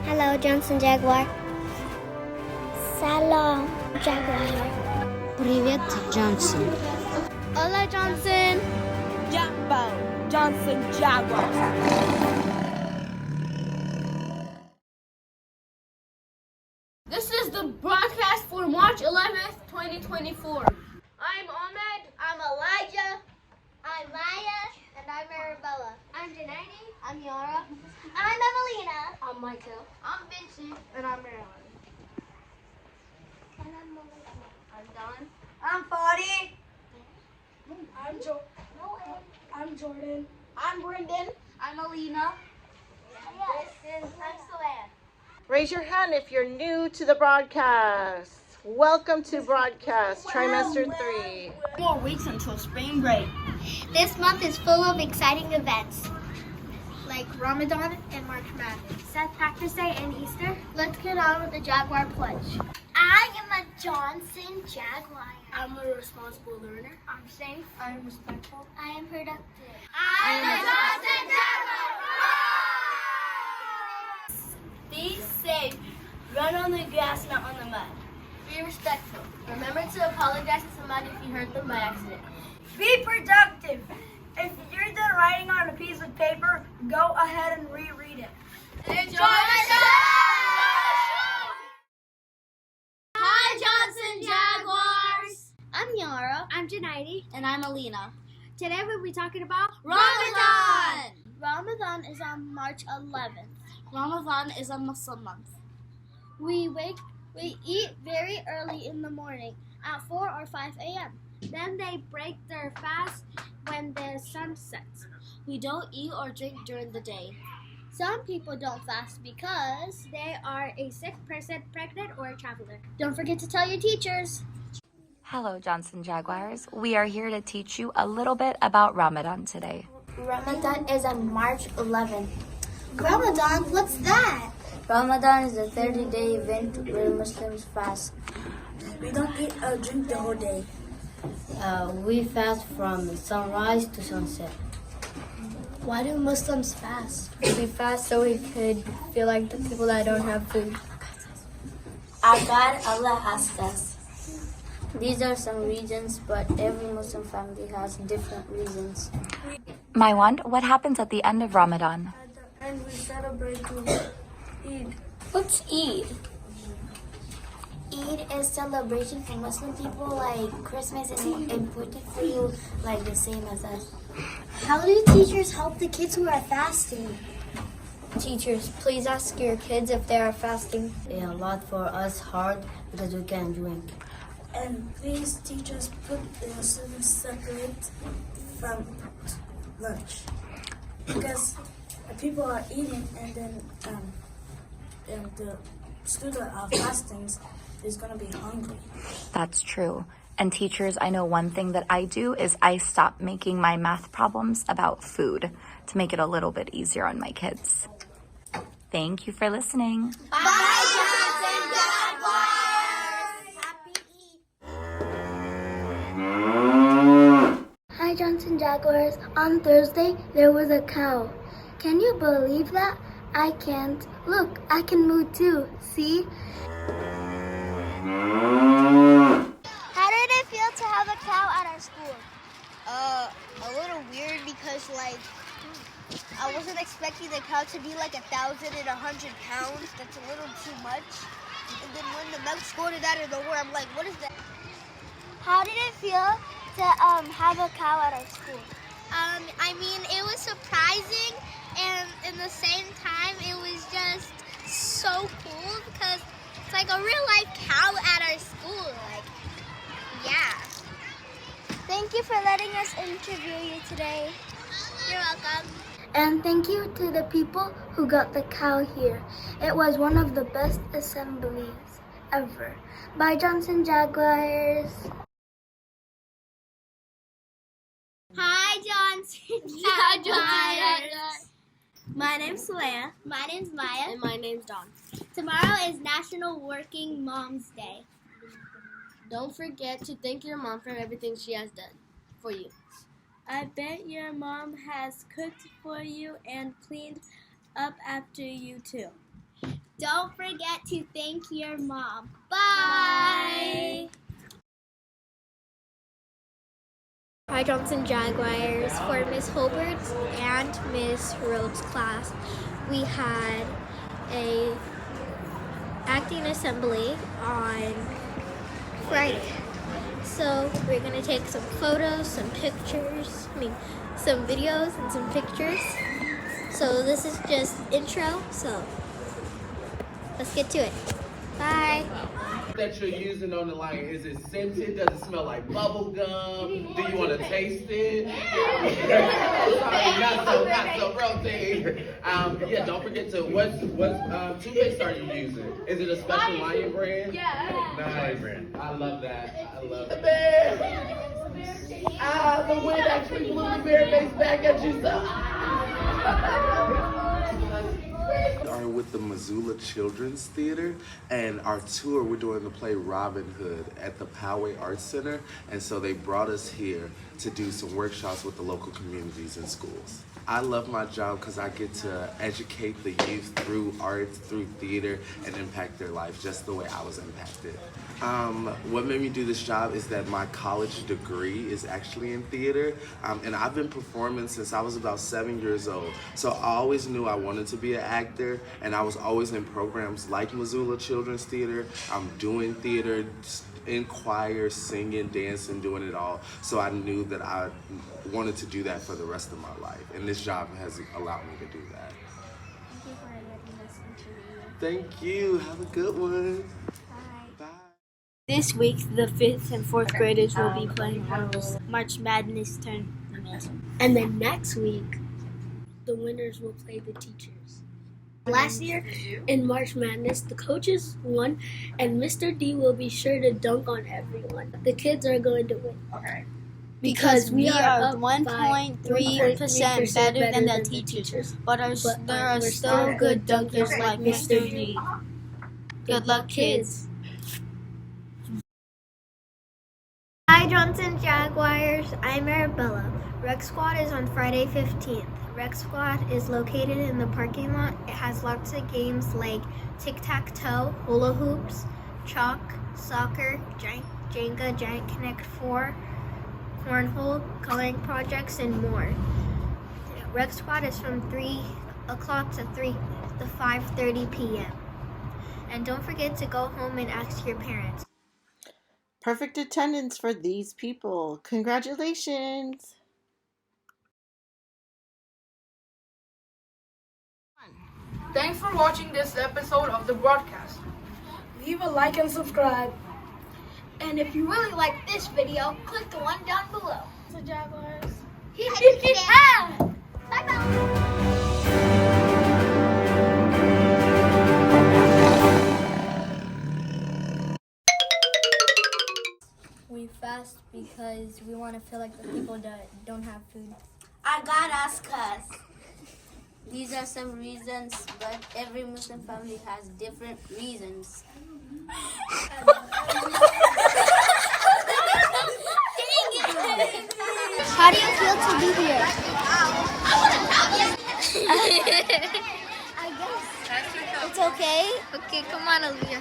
Hello, Johnson Jaguar. Salam, Jaguar. Привет, Johnson. Hola, Johnson. Jumbo, Johnson Jaguars. This is the broadcast for March 11th, 2024. I'm Ahmed. I'm Elijah. I'm Maya. And I'm Arabella. I'm Janaidi. I'm Yara. I'm Evelina. I'm Michael. I'm Vincent. And I'm Marilyn. And I'm Melissa. I'm Don. I'm Fadi. I'm Jordan. I'm Brendan. I'm Alina. Yes, I'm Soleil. Raise your hand if you're new to the broadcast. Welcome to broadcast trimester 3. More weeks until spring break. This month is full of exciting events like Ramadan and March Madness, St. Patrick's Day and Easter. Let's get on with the Jaguar Pledge. I am a Johnson Jaguar. I'm a responsible learner. I'm safe. I'm respectful. I am productive. I'm a Johnson Jaguar. Be safe. Run on the grass, not on the mud. Be respectful. Remember to apologize to somebody if you hurt them by accident. Be productive. If you're done writing on a piece of paper, go ahead and reread it. Enjoy the show! Hi, Johnson Jaguars! I'm Yara. I'm Janaidi. And I'm Alina. Today we'll be talking about Ramadan! Ramadan is on March 11th. Ramadan is a Muslim month. We eat very early in the morning at 4 or 5 a.m. Then they break their fast when the sun sets. We don't eat or drink during the day. Some people don't fast because they are a sick person, pregnant, or a traveler. Don't forget to tell your teachers. Hello, Johnson Jaguars. We are here to teach you a little bit about Ramadan today. Ramadan is on March 11th. Ramadan? What's that? Ramadan is a 30-day event where Muslims fast. We don't eat or drink the whole day. We fast from sunrise to sunset. Why do Muslims fast? We fast so we could feel like the people that don't have food. Our God, Allah, asked us. These are some reasons, but every Muslim family has different reasons. Maiwand, what happens at the end of Ramadan? And we celebrate Eid. What's Eid? Eid is celebration for Muslim people, like Christmas is important for you, like the same as us. How do teachers help the kids who are fasting? Teachers, please ask your kids if they are fasting. It's a lot for us hard because we can't drink. And please, teachers, put the Muslims separate from lunch. Because people are eating and then the student are fasting is going to be hungry. That's true. And teachers, I know one thing that I do is I stop making my math problems about food to make it a little bit easier on my kids. Thank you for listening. Bye, Johnson Jaguars! Happy Eid! Hi, Johnson Jaguars. On Thursday, there was a cow. Can you believe that? I can't. Look, I can move too. See? How did it feel to have a cow at our school? A little weird because I wasn't expecting the cow to be like 1,000 and 100 pounds. That's a little too much. And then when the milk squirted out of nowhere, I'm like, what is that? How did it feel to have a cow at our school? I mean, it was surprising, and in the same time, it was just so cool because it's like a real life cow at our school. Like, yeah. Thank you for letting us interview you today. You're welcome. And thank you to the people who got the cow here. It was one of the best assemblies ever. Bye, Johnson Jaguars. Hi, Johnson. Hi, Johnson Jaguars. My name's Leia. My name's Maya. And my name's Don. Tomorrow is National Working Moms Day. Don't forget to thank your mom for everything she has done for you. I bet your mom has cooked for you and cleaned up after you too. Don't forget to thank your mom. Bye! Hi Johnson Jaguars. For Miss Holbert's and Miss Rhodes' class, we had a acting assembly on Friday. So we're gonna take some photos, some pictures, some videos and some pictures. So this is just intro, so let's get to it. Bye. That you're using on the line, is it scented? Does it smell like bubble gum? Do you want to taste it? Sorry, not so rotate. Yeah, don't forget to what toothpaste are you using? Is it a special Lion brand? Yeah. Lion brand. I love that. I love it. The bear. The wind actually blew the bear face back at you. Are with the Missoula Children's Theater, and our tour, we're doing the play Robin Hood at the Poway Arts Center, and so they brought us here to do some workshops with the local communities and schools. I love my job because I get to educate the youth through art, through theater, and impact their life just the way I was impacted. What made me do this job is that my college degree is actually in theater, and I've been performing since I was about 7 years old. So I always knew I wanted to be an actor, and I was always in programs like Missoula Children's Theater. I'm doing theater, in choir, singing, dancing, doing it all. So I knew that I wanted to do that for the rest of my life, and this job has allowed me to do that. Thank you for letting us interview. Thank you. Have a good one. Bye. This week, the 5th and 4th graders will be playing March Madness tournament. And then next week, the winners will play the teachers. Last year, in March Madness, the coaches won, and Mr. D will be sure to dunk on everyone. The kids are going to win. Okay. Because we are 1.3% better than the teachers, but there are still good dunkers like Mr. D. Good luck, kids. Hi Johnson Jaguars, I'm Arabella. Rec Squad is on Friday 15th. Rec Squad is located in the parking lot. It has lots of games like tic-tac-toe, hula hoops, chalk, soccer, Jenga, Giant Connect 4, cornhole, coloring projects, and more. Rec Squad is from 3 o'clock to 5:30 p.m. And don't forget to go home and ask your parents. Perfect attendance for these people. Congratulations. Thanks for watching this episode of the broadcast. Leave a like and subscribe. And if you really like this video, click the one down below. So Jaguars. Bye-bye. We fast because we want to feel like the people that don't have food. I got us, cuz. These are some reasons, but every Muslim family has different reasons. How do you feel to be here? I guess it's okay. Okay, come on, Olivia.